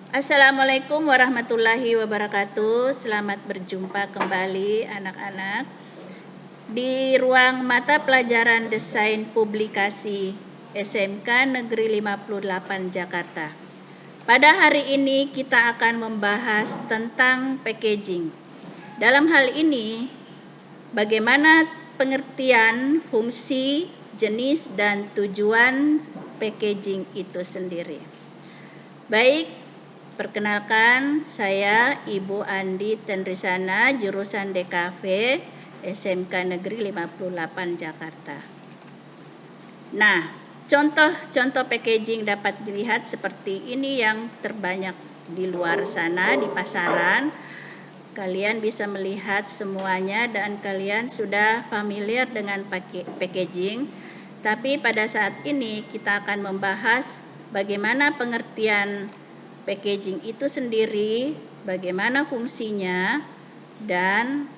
Assalamualaikum warahmatullahi wabarakatuh. Selamat berjumpa kembali anak-anak di ruang mata pelajaran Desain Publikasi SMK Negeri 58 Jakarta. Pada hari ini kita akan membahas tentang packaging. Dalam hal ini, bagaimana pengertian, fungsi, jenis, dan tujuan packaging itu sendiri. Baik, perkenalkan, saya Ibu Andi Tendrisana, jurusan DKV, SMK Negeri 58 Jakarta. Nah, contoh packaging dapat dilihat seperti ini yang terbanyak di luar sana, di pasaran. Kalian bisa melihat semuanya dan kalian sudah familiar dengan packaging. Tapi pada saat ini kita akan membahas bagaimana pengertian packaging itu sendiri, bagaimana fungsinya, dan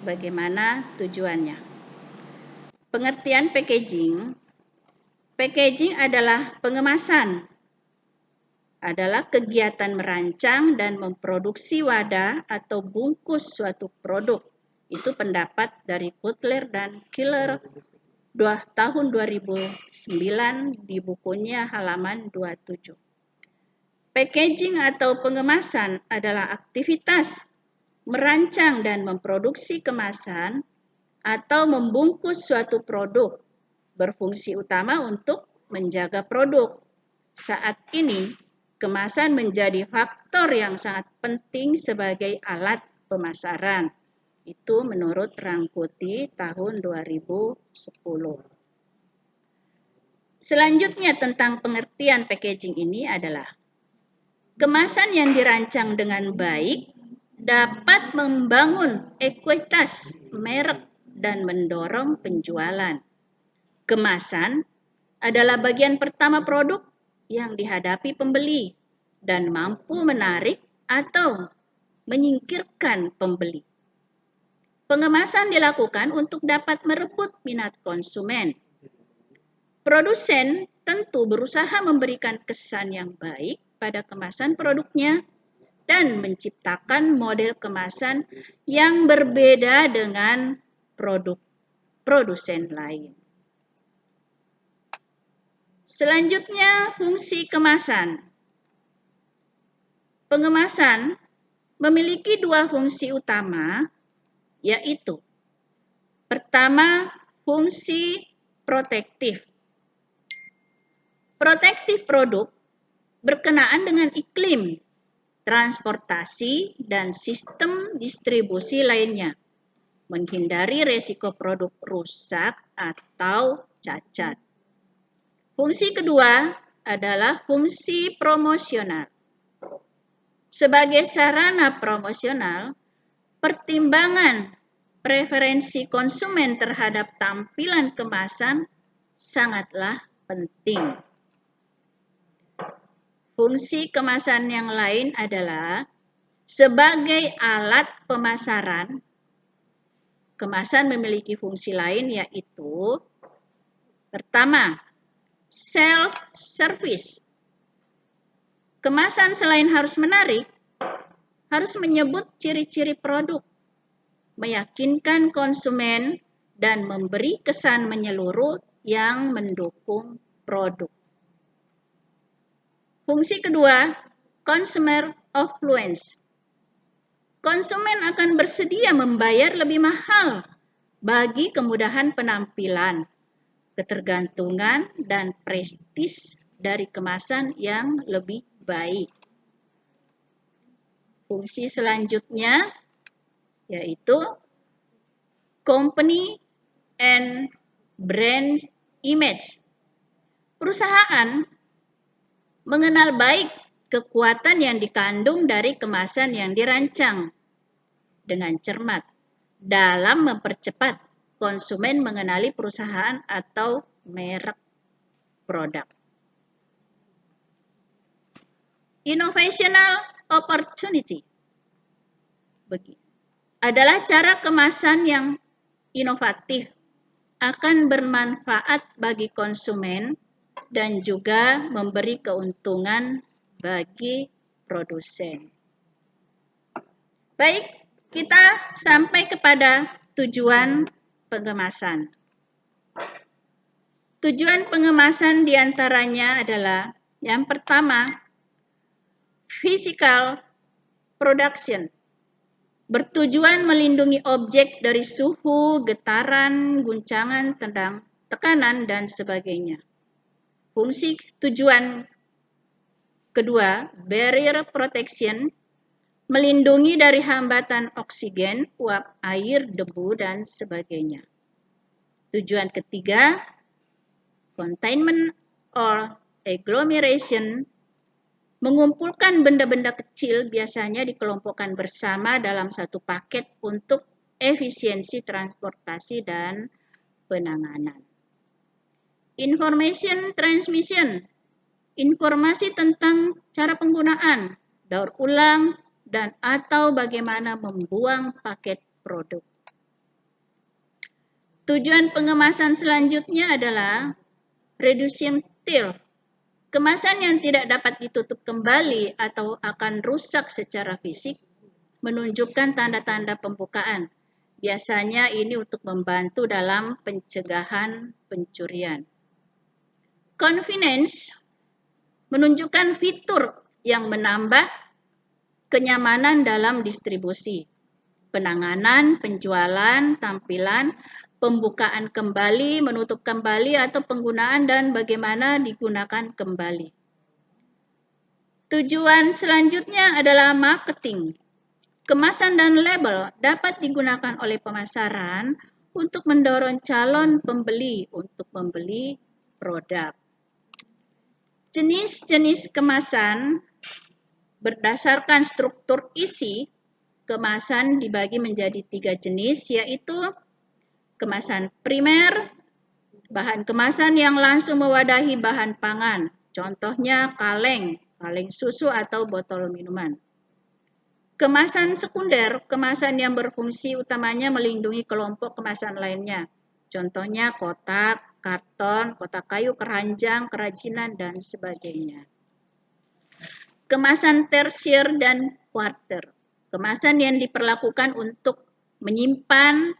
bagaimana tujuannya. Pengertian packaging adalah pengemasan, adalah kegiatan merancang dan memproduksi wadah atau bungkus suatu produk. Itu pendapat dari Cutler dan Killer tahun 2009 di bukunya halaman 27. Packaging atau pengemasan adalah aktivitas merancang dan memproduksi kemasan atau membungkus suatu produk, berfungsi utama untuk menjaga produk. Saat ini, kemasan menjadi faktor yang sangat penting sebagai alat pemasaran. Itu menurut Rangkuti tahun 2010. Selanjutnya tentang pengertian packaging ini adalah kemasan yang dirancang dengan baik dapat membangun ekuitas merek dan mendorong penjualan. Kemasan adalah bagian pertama produk yang dihadapi pembeli dan mampu menarik atau menyingkirkan pembeli. Pengemasan dilakukan untuk dapat merebut minat konsumen. Produsen tentu berusaha memberikan kesan yang baik pada kemasan produknya dan menciptakan model kemasan yang berbeda dengan produk produsen lain. Selanjutnya, fungsi kemasan. Pengemasan memiliki dua fungsi utama, yaitu pertama, fungsi protektif. Protektif produk berkenaan dengan iklim, transportasi, dan sistem distribusi lainnya, menghindari resiko produk rusak atau cacat. Fungsi kedua adalah fungsi promosional. Sebagai sarana promosional, pertimbangan preferensi konsumen terhadap tampilan kemasan sangatlah penting. Fungsi kemasan yang lain adalah sebagai alat pemasaran. Kemasan memiliki fungsi lain yaitu pertama, self-service. Kemasan selain harus menarik, harus menyebut ciri-ciri produk, meyakinkan konsumen, dan memberi kesan menyeluruh yang mendukung produk. Fungsi kedua, consumer affluence. Konsumen akan bersedia membayar lebih mahal bagi kemudahan penampilan, ketergantungan, dan prestis dari kemasan yang lebih baik. Fungsi selanjutnya yaitu company and brand image. Perusahaan mengenal baik kekuatan yang dikandung dari kemasan yang dirancang dengan cermat dalam mempercepat konsumen mengenali perusahaan atau merek produk. Innovational opportunity adalah cara kemasan yang inovatif, akan bermanfaat bagi konsumen dan juga memberi keuntungan bagi produsen. Baik, kita sampai kepada tujuan pengemasan. Tujuan pengemasan diantaranya adalah yang pertama, physical production. Bertujuan melindungi objek dari suhu, getaran, guncangan, tekanan, dan sebagainya. Fungsi tujuan kedua, barrier protection, melindungi dari hambatan oksigen, uap air, debu, dan sebagainya. Tujuan ketiga, containment or agglomeration, mengumpulkan benda-benda kecil biasanya dikelompokkan bersama dalam satu paket untuk efisiensi transportasi dan penanganan. Information transmission, informasi tentang cara penggunaan, daur ulang, dan atau bagaimana membuang paket produk. Tujuan pengemasan selanjutnya adalah reducing till, kemasan yang tidak dapat ditutup kembali atau akan rusak secara fisik, menunjukkan tanda-tanda pembukaan. Biasanya ini untuk membantu dalam pencegahan pencurian. Convenience, menunjukkan fitur yang menambah kenyamanan dalam distribusi, penanganan, penjualan, tampilan, pembukaan kembali, menutup kembali, atau penggunaan dan bagaimana digunakan kembali. Tujuan selanjutnya adalah marketing. Kemasan dan label dapat digunakan oleh pemasaran untuk mendorong calon pembeli untuk membeli produk. Jenis-jenis kemasan berdasarkan struktur isi, kemasan dibagi menjadi 3 jenis, yaitu kemasan primer, bahan kemasan yang langsung mewadahi bahan pangan, contohnya kaleng susu atau botol minuman. Kemasan sekunder, kemasan yang berfungsi utamanya melindungi kelompok kemasan lainnya, contohnya kotak, karton, kotak kayu, keranjang, kerajinan, dan sebagainya. Kemasan tersier dan quarter, kemasan yang diperlakukan untuk menyimpan,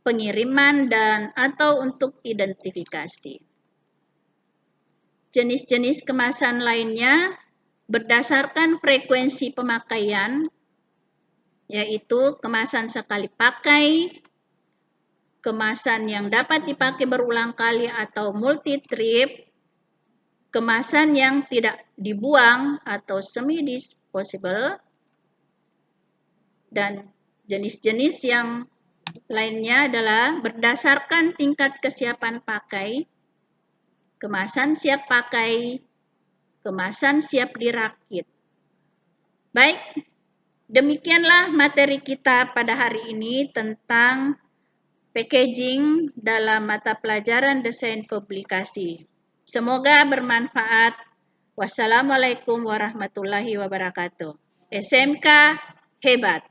pengiriman, dan atau untuk identifikasi. Jenis-jenis kemasan lainnya berdasarkan frekuensi pemakaian, yaitu kemasan sekali pakai, kemasan yang dapat dipakai berulang kali atau multi-trip, kemasan yang tidak dibuang atau semi-disposable, dan jenis-jenis yang lainnya adalah berdasarkan tingkat kesiapan pakai, kemasan siap pakai, kemasan siap dirakit. Baik, demikianlah materi kita pada hari ini tentang packaging dalam mata pelajaran desain publikasi. Semoga bermanfaat. Wassalamualaikum warahmatullahi wabarakatuh. SMK hebat.